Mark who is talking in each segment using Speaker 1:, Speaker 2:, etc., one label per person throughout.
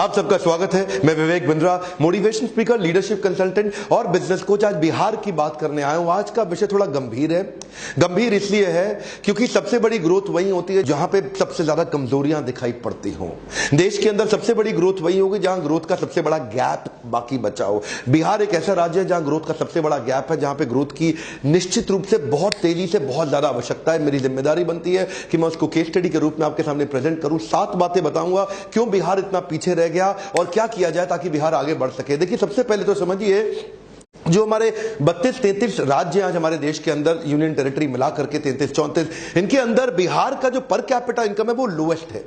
Speaker 1: आप सबका स्वागत है। मैं Vivek Bindra, motivation speaker, leadership consultant और बिजनेस कोच। आज बिहार की बात करने आया हूं। आज का विषय थोड़ा गंभीर है। गंभीर इसलिए है क्योंकि सबसे बड़ी ग्रोथ वही होती है जहां पे सबसे ज्यादा कमजोरियां दिखाई पड़ती हों। देश के अंदर सबसे बड़ी ग्रोथ वही होगी जहां ग्रोथ का सबसे बड़ा गैप बाकी बचा हो। बिहार एक ऐसा राज्य है जहां ग्रोथ का सबसे बड़ा गैप है, जहां पे ग्रोथ की निश्चित रूप से बहुत तेजी से बहुत ज्यादा आवश्यकता है। मेरी जिम्मेदारी बनती है कि मैं उसको केस स्टडी के रूप में आपके सामने प्रेजेंट करूं। 7 बातें बताऊंगा क्यों बिहार इतना पीछे रह गया और क्या किया जाए ताकि बिहार आगे बढ़ सके। देखिए, सबसे पहले तो समझिए, जो हमारे 32-33 राज्य आज हमारे देश के अंदर, यूनियन टेरिटरी मिला करके 33-34, इनके अंदर बिहार का जो पर कैपिटा इनकम है वो लोएस्ट है।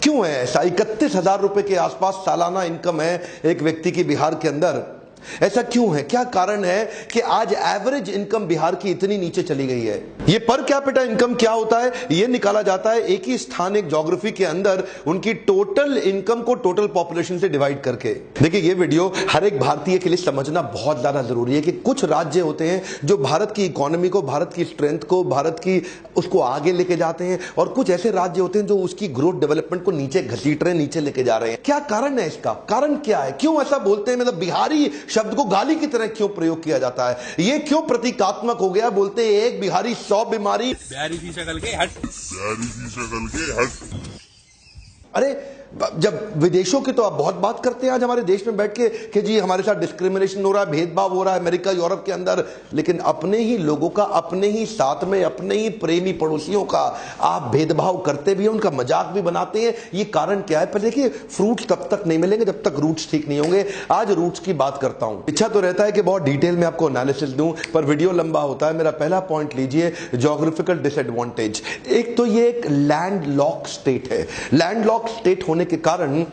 Speaker 1: क्यों है ऐसा? 31,000 रुपए के आसपास सालाना इनकम है एक व्यक्ति की बिहार के अंदर। ऐसा क्यों है? क्या कारण है कि आज एवरेज इनकम बिहार की इतनी नीचे चली गई है? ये पर कैपिटा इनकम क्या होता है? ये निकाला जाता है एक ही स्थान, एक ज्योग्राफी के अंदर उनकी टोटल इनकम को टोटल पॉपुलेशन से डिवाइड करके। देखिए, ये वीडियो हर एक भारतीय के लिए समझना बहुत ज्यादा जरूरी है कि कुछ राज्य होते हैं जो भारत की इकोनॉमी को, भारत की स्ट्रेंथ को, भारत की उसको आगे लेके जाते हैं, और कुछ ऐसे राज्य होते हैं जो उसकी ग्रोथ डेवलपमेंट को नीचे घसीट रहे हैं, नीचे लेके जा रहे हैं। क्या कारण है इसका? कारण क्या है? क्यों ऐसा बोलते हैं? मतलब बिहारी शब्द को गाली की तरह क्यों प्रयोग किया जाता है? यह क्यों प्रतीकात्मक हो गया? बोलते हैं एक बिहारी 100 बीमारी।
Speaker 2: बिहारी सी शक्ल के हट, बिहारी सी शक्ल के हट।
Speaker 1: अरे, जब विदेशों की तो आप बहुत बात करते हैं आज हमारे देश में बैठ के कि जी हमारे साथ डिस्क्रिमिनेशन हो रहा है, भेदभाव हो रहा है अमेरिका यूरोप के अंदर, लेकिन अपने ही लोगों का, अपने ही साथ में अपने ही प्रेमी पड़ोसियों का आप भेदभाव करते भी हैं, उनका मजाक भी बनाते हैं। ये कारण क्या है? पर देखिए, फ्रूट्स तब तक नहीं मिलेंगे जब तक रूट्स ठीक नहीं होंगे। आज रूट्स की बात करता हूं। इच्छा तो रहता है कि बहुत डिटेल में आपको एनालिसिस दूं, पर वीडियो लंबा होता है। मेरा पहला पॉइंट लीजिए, ज्योग्राफिकल डिसएडवांटेज। एक तो ये एक लैंड लॉक स्टेट है। लैंड लॉक स्टेट होने के कारण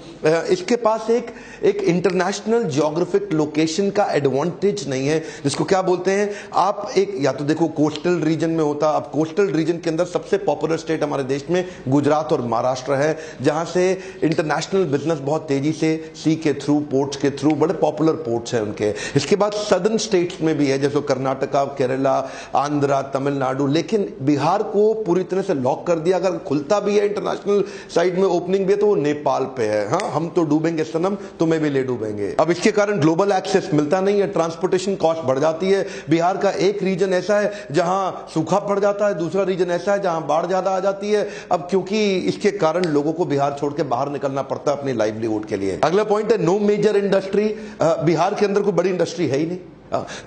Speaker 1: इसके पास एक इंटरनेशनल ज्योग्राफिक लोकेशन का एडवांटेज नहीं है, जिसको क्या बोलते हैं आप, एक या तो देखो कोस्टल रीजन में होता। अब कोस्टल रीजन के अंदर सबसे पॉपुलर स्टेट हमारे देश में गुजरात और महाराष्ट्र है, जहां से इंटरनेशनल बिजनेस बहुत तेजी से सी के थ्रू, पोर्ट्स के थ्रू, बड़े पॉपुलर पोर्ट्स हैं उनके। इसके बाद सदर्न स्टेट्स में भी है, जैसे कर्नाटका, केरला, आंध्रा, तमिलनाडु। लेकिन बिहार को पूरी तरह से लॉक कर दिया। अगर खुलता भी है इंटरनेशनल साइड में, ओपनिंग भी है, तो वो नेपाल पे है। हाँ, हम तो डूबेंगे सनम, तुम्हें भी ले डूबेंगे। अब इसके कारण ग्लोबल एक्सेस मिलता नहीं है, ट्रांसपोर्टेशन कॉस्ट बढ़ जाती है। बिहार का एक रीजन ऐसा है जहां सूखा पड़ जाता है, दूसरा रीजन ऐसा है जहां बाढ़ ज्यादा आ जाती है। अब क्योंकि इसके कारण लोगों को बिहार छोड़ के बाहर निकलना पड़ता है अपनी लाइवलीहुड के लिए। अगला पॉइंट है नो मेजर इंडस्ट्री। बिहार के अंदर कोई बड़ी इंडस्ट्री है ही नहीं।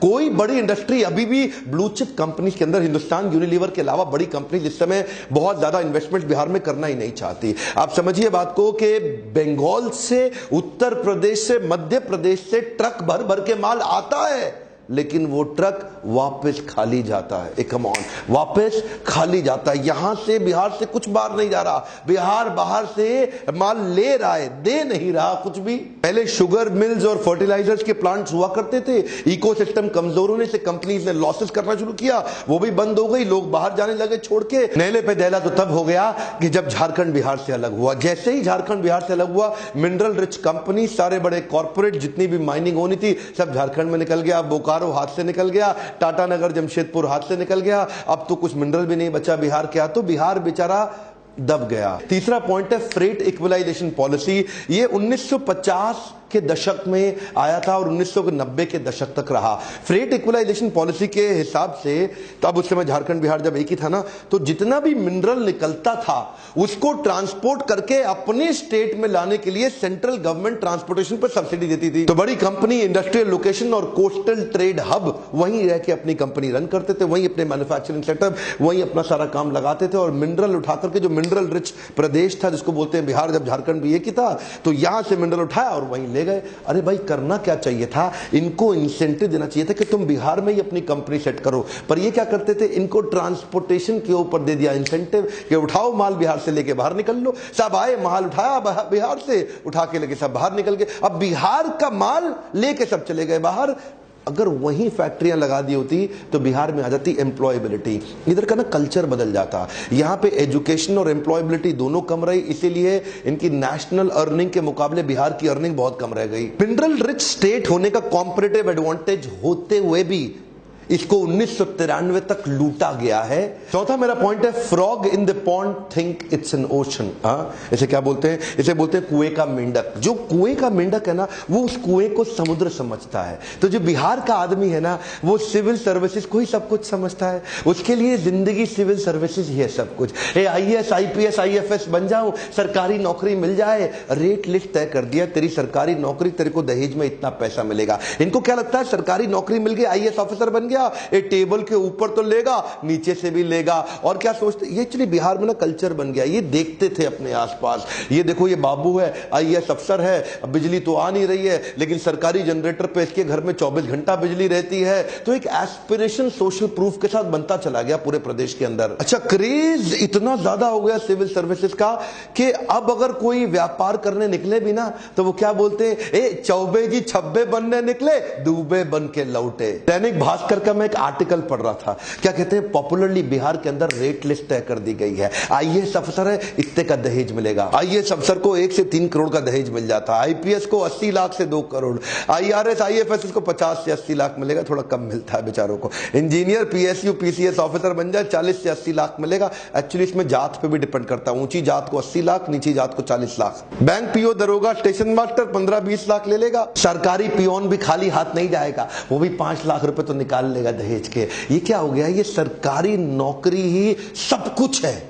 Speaker 1: कोई बड़ी इंडस्ट्री अभी भी ब्लू चिप कंपनी के अंदर, हिंदुस्तान यूनिलीवर के अलावा बड़ी कंपनी इस समय बहुत ज्यादा इन्वेस्टमेंट बिहार में करना ही नहीं चाहती। आप समझिए बात को कि बंगाल से, उत्तर प्रदेश से, मध्य प्रदेश से ट्रक भर भर के माल आता है, लेकिन वो ट्रक वापस खाली जाता है। कम ऑन, वापस खाली जाता है। यहां से, बिहार से कुछ बाहर नहीं जा रहा। बिहार बाहर से माल ले रहा है, दे नहीं रहा कुछ भी। पहले शुगर मिल्स और फर्टिलाइजर्स के प्लांट्स हुआ करते थे। इकोसिस्टम कमजोर होने से कंपनीज ने लॉसेस करना शुरू किया, वो भी बंद हो गई। लोग बाहर जाने लगे छोड़ के। नहले पे दहला तो तब हो गया कि जब झारखंड बिहार से अलग हुआ। जैसे ही झारखंड बिहार से अलग हुआ, मिनरल रिच कंपनी, सारे बड़े कॉर्पोरेट, जितनी भी माइनिंग होनी थी, सब झारखंड में निकल गया। बोकारो हाथ से निकल गया, टाटा नगर, जमशेदपुर हाथ से निकल गया। अब तो कुछ मिनरल भी नहीं बचा बिहार के, तो बिहार बेचारा दब गया। तीसरा पॉइंट है फ्रेट इक्वलाइजेशन पॉलिसी। ये 1950 के दशक में आया था और 1990 के दशक तक रहा। फ्रेट इक्वलाइजेशन पॉलिसी के हिसाब से, तो अब उस समय झारखंड बिहार जब एक ही था ना, तो जितना भी मिनरल निकलता था उसको ट्रांसपोर्ट करके अपने स्टेट में लाने के लिए सेंट्रल गवर्नमेंट ट्रांसपोर्टेशन पर सब्सिडी देती थी। तो बड़ी कंपनी, इंडस्ट्रियल लोकेशन और कोस्टल ट्रेड हब वहीं रह के अपनी कंपनी रन करते थे, वहीं अपने मैन्युफैक्चरिंग सेटअप, वहीं अपना सारा काम लगाते थे। और मिनरल उठा करके, जो मिनरल रिच प्रदेश था जिसको बोलते हैं बिहार, जब झारखंड भी एक ही था, तो यहां से मिनरल उठाया और वहीं ले गए। अरे भाई, करना क्या चाहिए था? इनको इंसेंटिव देना चाहिए था कि तुम बिहार में ही अपनी कंपनी सेट करो। पर ये क्या करते थे? इनको ट्रांसपोर्टेशन के ऊपर दे दिया इंसेंटिव कि उठाओ माल, बिहार से लेके बाहर निकल लो। सब आए, माल उठाया बिहार से, उठा के लेके सब बाहर निकल गए। अब बिहार का माल लेके सब चले गए बाहर। अगर वहीं फैक्ट्रियां लगा दी होती तो बिहार में आ जाती एम्प्लॉयबिलिटी। इधर का ना कल्चर बदल जाता। यहां पे एजुकेशन और एम्प्लॉयबिलिटी दोनों कम रही, इसीलिए इनकी नेशनल अर्निंग के मुकाबले बिहार की अर्निंग बहुत कम रह गई। मिनरल रिच स्टेट होने का कॉम्पिटिटिव एडवांटेज होते हुए भी इसको 1993 तक लूटा गया है। चौथा मेरा पॉइंट है, frog in the pond think it's an ocean. इसे क्या बोलते हैं? इसे बोलते हैं कुएं का मेंढक। जो कुएं का मेंढक है ना, वो उस कुएं को समुद्र समझता है। तो जो बिहार का आदमी है ना, वो सिविल सर्विसेज को ही सब कुछ समझता है। उसके लिए जिंदगी सिविल सर्विसेज ही है सब कुछ। IAS IPS IFS बन जाऊं, सरकारी नौकरी मिल जाए, रेट लिस्ट तय कर दिया, तेरी सरकारी नौकरी, तेरे को दहेज में इतना पैसा मिलेगा। इनको क्या लगता है, सरकारी नौकरी मिल गई, IAS ऑफिसर बन गया, ये टेबल के ऊपर तो लेगा, नीचे से भी लेगा। और क्या सोचते, ये एक्चुअली बिहार में ना कल्चर बन गया। ये देखते थे अपने आसपास, ये देखो ये बाबू है, IAS अफसर है, बिजली तो आ नहीं रही है, लेकिन सरकारी जनरेटर पे इसके घर में 24 घंटा बिजली रहती है। तो एक एस्पिरेशन सोशल प्रूफ के साथ बनता चला गया पूरे प्रदेश के अंदर। अच्छा, क्रेज इतना ज्यादा हो गया सिविल सर्विसेज का कि अब अगर कोई व्यापार करने निकले भी ना, तो वो क्या बोलते हैं, ए चौबे जी छब्बे बनने निकले, दूबे बन के लौटे। दैनिक भास्कर का मैं एक आर्टिकल पढ़ रहा था, क्या कहते हैं, पॉपुलरली बिहार के अंदर रेट लिस्ट तय कर दी गई है। IAS अफसर है, इतने का दहेज मिलेगा। IAS अफसर को 1 से 3 करोड़ का दहेज मिल जाता है। IPS को 80 लाख से 2 करोड़, IRS IFS को 50 से 80 लाख मिलेगा, थोड़ा कम मिलता है बेचारों को। इंजीनियर PSU PCS ऑफिसर बन जाए, 40 से 80 लाख मिलेगा। एक्चुअली इसमें जात पे भी डिपेंड करता है, ऊंची जात को 80 लाख, नीची जात को 40 लाख। बैंक PO दरोगा स्टेशन मास्टर 15-20 लाख ले लेगा। सरकारी पियोन भी खाली हाथ नहीं जाएगा, वो भी 5 लाख रुपए तो निकाल लेगा दहेज के। ये क्या हो गया, ये सरकारी नौकरी ही सब कुछ है।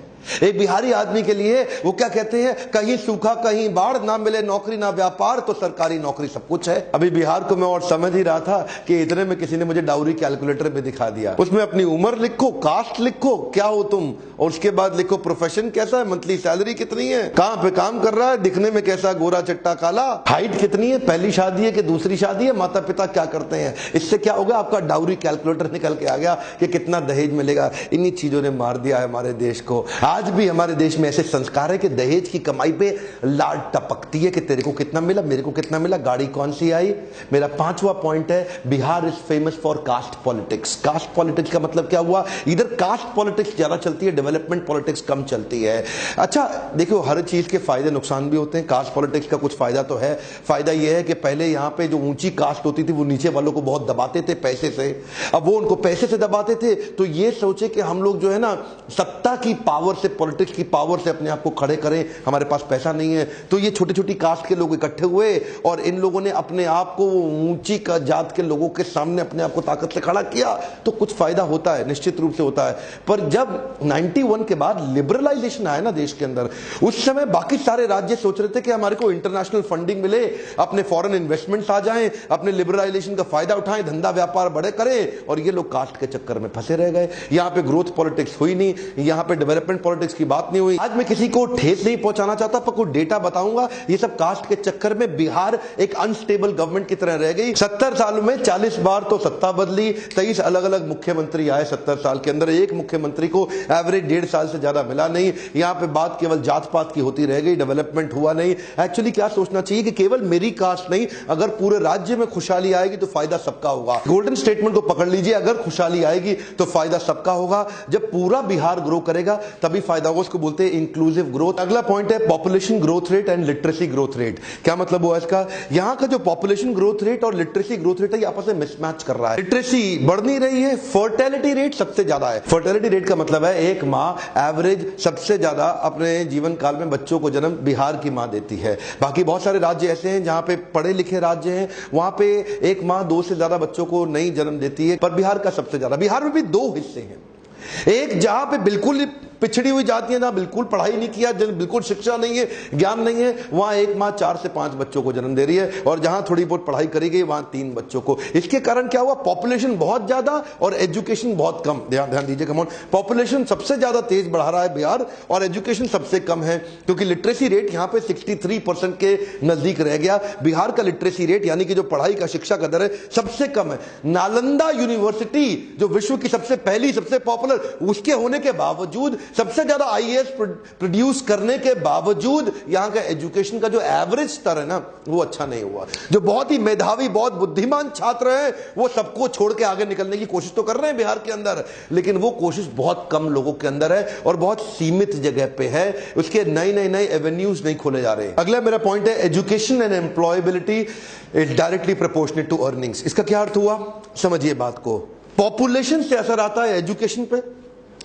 Speaker 1: एक बिहारी आदमी के लिए वो क्या कहते हैं, कहीं सूखा कहीं बाढ़, ना मिले नौकरी ना व्यापार, तो सरकारी नौकरी सब कुछ है। अभी बिहार को मैं और समझ ही रहा था कि इतने में किसी ने मुझे डाउरी कैलकुलेटर भी दिखा दिया। उसमें अपनी उम्र लिखो, कास्ट लिखो, क्या हो तुम, और उसके बाद लिखो प्रोफेशन कैसा है, मंथली सैलरी कितनी है, कहां पे काम कर रहा है, दिखने में कैसा, गोरा चिट्टा काला, हाइट कितनी है, पहली शादी है कि दूसरी शादी है, माता पिता क्या करते हैं। इससे क्या होगा, आपका डाउरी कैलकुलेटर निकल के आ गया कि कितना दहेज मिलेगा। इन्हीं चीजों ने मार दिया है हमारे देश को। आज भी हमारे देश में ऐसे संस्कार है कि दहेज की कमाई पे लाड टपकती है कि तेरे को कितना मिला, मेरे को कितना मिला, गाड़ी कौन सी आई। मेरा 5वां पॉइंट है, Bihar is famous for caste politics. Caste politics का मतलब क्या हुआ, इधर कास्ट पॉलिटिक्स ज्यादा चलती है, डेवलपमेंट पॉलिटिक्स कम चलती है। अच्छा देखो, हर चीज के फायदे नुकसान भी होते हैं। कास्ट पॉलिटिक्स का कुछ फायदा तो है। फायदा यह है कि पहले यहां पे जो ऊंची कास्ट होती थी वो नीचे वालों को बहुत दबाते थे पैसे से। अब वो उनको पैसे से दबाते थे, तो ये सोचे कि हम लोग जो है ना, सत्ता की पावर से, पॉलिटिक्स की पावर से अपने आप को खड़े करें, हमारे पास पैसा नहीं है। तो ये छोटी छोटी कास्ट के लोग इकट्ठे हुए और इन लोगों ने अपने आप को ऊंची जात के लोगों के सामने अपने आप को ताकत से खड़ा किया। तो कुछ फायदा होता है, निश्चित रूप से होता है। पर जब 91 के बाद लिबरलाइजेशन आया ना देश के अंदर, उस समय बाकी सारे राज्य सोच रहे थे कि हमारे को इंटरनेशनल फंडिंग मिले, अपने फॉरेन इन्वेस्टमेंट्स आ जाएं, अपने लिबरलाइजेशन का फायदा उठाएं, धंधा व्यापार बड़े करें। और ये लोग कास्ट के चक्कर में फंसे रह गए। यहां पे ग्रोथ पॉलिटिक्स हुई नहीं, यहां पे डेवलपमेंट पॉलिटिक्स की बात नहीं हुई। आज मैं किसी को ठेस नहीं पहुंचाना चाहता, पर कुछ डेटा बताऊंगा। ये सब कास्ट के चक्कर में बिहार एक अनस्टेबल गवर्नमेंट की तरह रह गई। 70 सालों में 40 बार तो सत्ता बदली, 23 अलग अलग मुख्यमंत्री आए 70 साल के अंदर। एक मुख्यमंत्री को एवरेज 1.5 साल से ज्यादा मिला नहीं। यहां पे बात केवल जात पात की होती रह गई, डेवलपमेंट हुआ नहीं। एक्चुअली क्या सोचना चाहिए कि केवल मेरी कास्ट नहीं, अगर पूरे राज्य में खुशहाली आएगी तो फायदा सबका होगा। गोल्डन स्टेटमेंट को पकड़ लीजिए, अगर खुशहाली आएगी तो फायदा सबका होगा। जब पूरा बिहार ग्रो करेगा तभी फायदा होगा। उसको बोलते हैं इंक्लूसिव ग्रोथ। अगला पॉइंट है population growth rate and literacy growth rate. क्या मतलब हुआ इसका, यहां का जो पॉपुलेशन ग्रोथ रेट और लिटरेसी ग्रोथ रेट है, ये आपस में मिसमैच कर रहा है। लिटरेसी बढ़ नहीं रही है, फर्टिलिटी रेट सबसे ज्यादा है। फर्टिलिटी रेट का मतलब है एक मां एवरेज सबसे ज्यादा अपने जीवन काल में बच्चों को जन्म बिहार की मां देती है। बाकी बहुत सारे राज्य ऐसे हैं जहां पे पढ़े लिखे राज्य हैं, वहां पे एक मां 2 से ज्यादा बच्चों को नहीं जन्म देती है, पर बिहार का सबसे ज्यादा। बिहार में भी 2 हिस्से हैं, एक जहां पे बिल्कुल पिछड़ी हुई जाती है, जहां बिल्कुल पढ़ाई नहीं किया, बिल्कुल शिक्षा नहीं है, ज्ञान नहीं है, वहां एक मां 4 से 5 बच्चों को जन्म दे रही है। और जहां थोड़ी बहुत पढ़ाई करी गई वहां 3 बच्चों को। इसके कारण क्या हुआ, पॉपुलेशन बहुत ज्यादा और एजुकेशन बहुत कम। ध्यान दीजिए, कम ऑन, पॉपुलेशन सबसे ज्यादा तेज बढ़ा रहा है बिहार और एजुकेशन सबसे कम है, क्योंकि लिटरेसी रेट यहां पे 63% के नजदीक रह गया। बिहार का लिटरेसी रेट यानी कि जो पढ़ाई का, शिक्षा का दर है, सबसे कम है। नालंदा यूनिवर्सिटी जो विश्व की सबसे पहली, सबसे पॉपुलर, उसके होने के बावजूद, सबसे ज्यादा IAS प्रोड्यूस करने के बावजूद, यहां का एजुकेशन का जो एवरेज स्तर है ना, वो अच्छा नहीं हुआ। जो बहुत ही मेधावी, बहुत बुद्धिमान छात्र हैं, वो सबको छोड़ के आगे निकलने की कोशिश तो कर रहे हैं बिहार के अंदर, लेकिन वो कोशिश बहुत कम लोगों के अंदर है और बहुत सीमित जगह पे है। उसके नए एवेन्यूज नहीं खोले जा रहे। अगला मेरा पॉइंट है education and employability is directly proportionate to earnings. इसका क्या अर्थ हुआ, समझिए बात को। पॉपुलेशन से असर आता है एजुकेशन पे,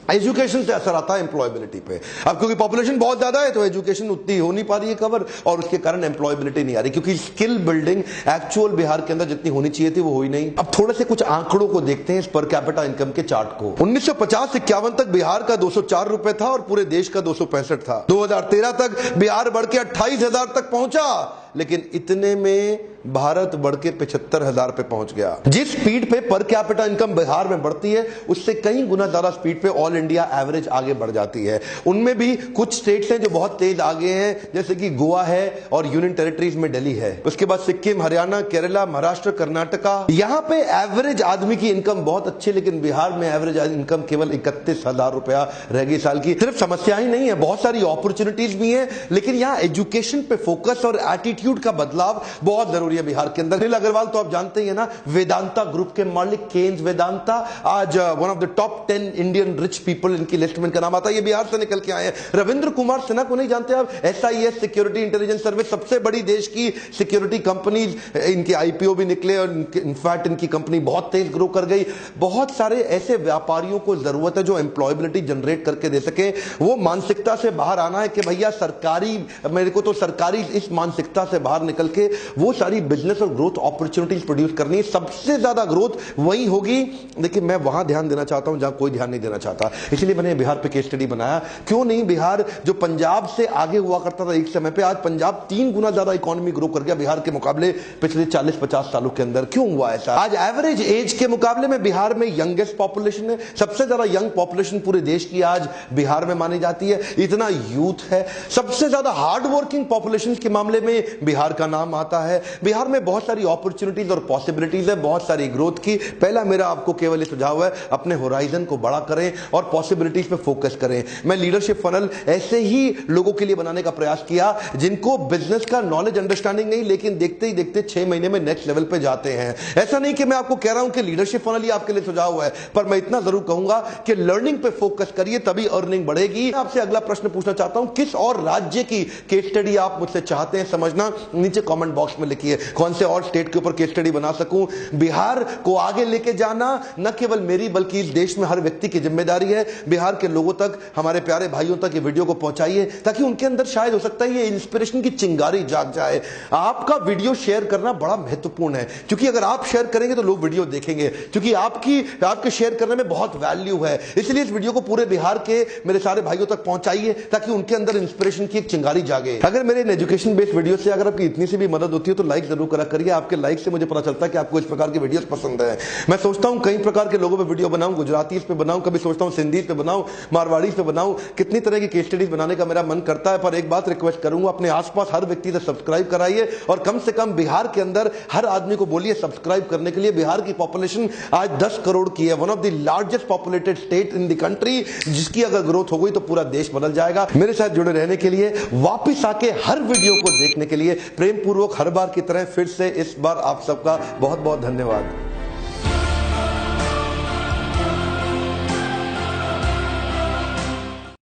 Speaker 1: एजुकेशन से असर आता है एम्प्लॉयबिलिटी पे। अब क्योंकि पॉपुलेशन बहुत ज्यादा है तो एजुकेशन उतनी हो नहीं पा रही है कवर, और उसके कारण एम्प्लॉयबिलिटी नहीं आ रही, क्योंकि स्किल बिल्डिंग एक्चुअल बिहार के अंदर जितनी होनी चाहिए थी वो हुई नहीं। अब थोड़े से कुछ आंकड़ों को देखते हैं इस पर कैपिटा इनकम के चार्ट को। 1950 से 51 तक बिहार का 204 रुपए था और पूरे देश का 265 था। 2013 तक बिहार बढ़ के 28,000 तक पहुंचा, लेकिन इतने में भारत बढ़ के 75,000 पे पहुंच गया। जिस स्पीड पे पर कैपिटा इनकम बिहार में बढ़ती है उससे कई गुना ज्यादा स्पीड पे ऑल इंडिया एवरेज आगे बढ़ जाती है। उनमें भी कुछ स्टेट्स हैं जो बहुत तेज आगे हैं, जैसे कि गोवा है और यूनियन टेरिटरीज में दिल्ली है। उसके बाद सिक्किम, हरियाणा, केरला, महाराष्ट्र, कर्नाटका। यहां पे एवरेज आदमी की इनकम बहुत अच्छी, लेकिन बिहार में एवरेज इनकम केवल 31,000 रुपया रह गई साल की। सिर्फ समस्या ही नहीं है, बहुत सारी अपॉर्चुनिटीज भी हैं, लेकिन यहां एजुकेशन पे फोकस और एटीट्यूड का बदलाव बहुत जरूरी है बिहार के अंदर। अनिल अग्रवाल तो आप जानते ही है ना, वेदांता ग्रुप के मालिक, केन्स वेदांता, आज one of the top 10 Indian rich people इनकी लिस्ट में इनका नाम आता है। ये बिहार से निकल के आए हैं। रविंद्र कुमार सिन्हा को नहीं जानते आप? SIS सिक्योरिटी इंटेलिजेंस सर्विस, सबसे बड़ी देश की सिक्योरिटी कंपनीज, इनके IPO भी निकले और इनफैक्ट इनकी कंपनी बहुत तेज ग्रो कर गई। बहुत सारे ऐसे व्यापारियों को जरूरत है जो एम्प्लॉयबिलिटी जनरेट करके दे सके। वो मानसिकता से बाहर आना है कि भैया सरकारी, मेरे को तो सरकारी, इस मानसिकता से बाहर निकल के वो सारी बिजनेस और ग्रोथ अपॉर्चुनिटीज प्रोड्यूस करनी है। सबसे ज्यादा ग्रोथ वही होगी, लेकिन मैं वहां ध्यान देना चाहता हूं जहां कोई ध्यान नहीं देना चाहता। इसलिए मैंने बिहार पे केस स्टडी बनाया। क्यों नहीं बिहार, जो पंजाब से आगे हुआ करता था एक समय पे, आज पंजाब 3 गुना ज्यादा इकोनॉमी ग्रो कर गया बिहार के मुकाबले पिछले 40-50 सालों के अंदर। क्यों हुआ ऐसा? आज एवरेज एज के मुकाबले में बिहार में यंगेस्ट पॉपुलेशन है, सबसे ज्यादा यंग पॉपुलेशन पूरे देश की आज बिहार में मानी जाती है। इतना यूथ है, सबसे ज्यादा हार्ड वर्किंग पॉपुलेशन के मामले में बिहार का नाम आता है। बिहार में बहुत सारी अपॉर्चुनिटीज और पॉसिबिलिटीज है, बहुत सारी ग्रोथ की। पहला मेरा आपको केवल ये सुझाव है, अपने होराइजन को बड़ा करें और पॉसिबिलिटीज पे फोकस करें। मैं लीडरशिप फनल ऐसे ही लोगों के लिए बनाने का प्रयास किया जिनको बिजनेस का नॉलेज अंडरस्टैंडिंग नहीं, लेकिन देखते ही देखते 6 महीने में नेक्स्ट लेवल पे जाते हैं। ऐसा नहीं कि मैं आपको कह रहा हूं कि लीडरशिप फनल ही आपके लिए सुझाव है, पर मैं इतना जरूर कहूंगा कि लर्निंग पे फोकस करिए, तभी अर्निंग बढ़ेगी। आपसे अगला प्रश्न पूछना चाहता हूं, किस और राज्य की केस स्टडी आप मुझसे चाहते हैं समझना? नीचे कमेंट बॉक्स में लिखिए। कौन से और स्टेट के ऊपर केस स्टडी बना सकूं? बिहार को आगे लेके जाना न केवल मेरी बल्कि इस देश में हर व्यक्ति की जिम्मेदारी है। बिहार के लोगों तक, हमारे प्यारे भाइयों तक ये वीडियो को पहुंचाइए, ताकि उनके अंदर शायद हो सकता है ये इंस्पिरेशन की चिंगारी जाग जाए। आपका वीडियो शेयर करना बड़ा महत्वपूर्ण है, क्योंकि अगर आप शेयर करेंगे तो लोग वीडियो देखेंगे, क्योंकि आपके शेयर करने में बहुत वैल्यू है। इसलिए इस वीडियो को पूरे बिहार के मेरे सारे भाइयों तक पहुंचाइए, ताकि उनके अंदर इंस्पिरेशन की एक चिंगारी जागे। अगर मेरे एजुकेशन बेस्ड वीडियो से अगर आपकी इतनी सी भी मदद होती है तो लाइक जरूर करा करिए। आपके लाइक से मुझे पता चलता है कि आपको इस प्रकार की वीडियोस पसंद है। मैं सोचता हूं कई प्रकार के लोगों पे वीडियो बनाऊं, गुजराती इस पे बनाऊं, कभी सोचता हूं सिंधी पे बनाऊं, मारवाड़ी पे बनाऊं, कितनी तरह की केस स्टडीज बनाने का मेरा मन करता है। पर एक बात रिक्वेस्ट करूंगा, अपने आसपास हर व्यक्ति से सब्सक्राइब कराइए और कम से कम बिहार के अंदर हर आदमी को बोलिए सब्सक्राइब करने के लिए। बिहार की पॉपुलेशन आज 10 करोड़ की है, one of the largest populated state in the country, जिसकी अगर ग्रोथ हो गई तो पूरा देश बदल जाएगा। मेरे साथ जुड़े रहने के लिए, वापिस आके हर वीडियो को देखने के लिए प्रेम पूर्वक हर बार की तरह फिर से इस बार आप सबका बहुत बहुत धन्यवाद।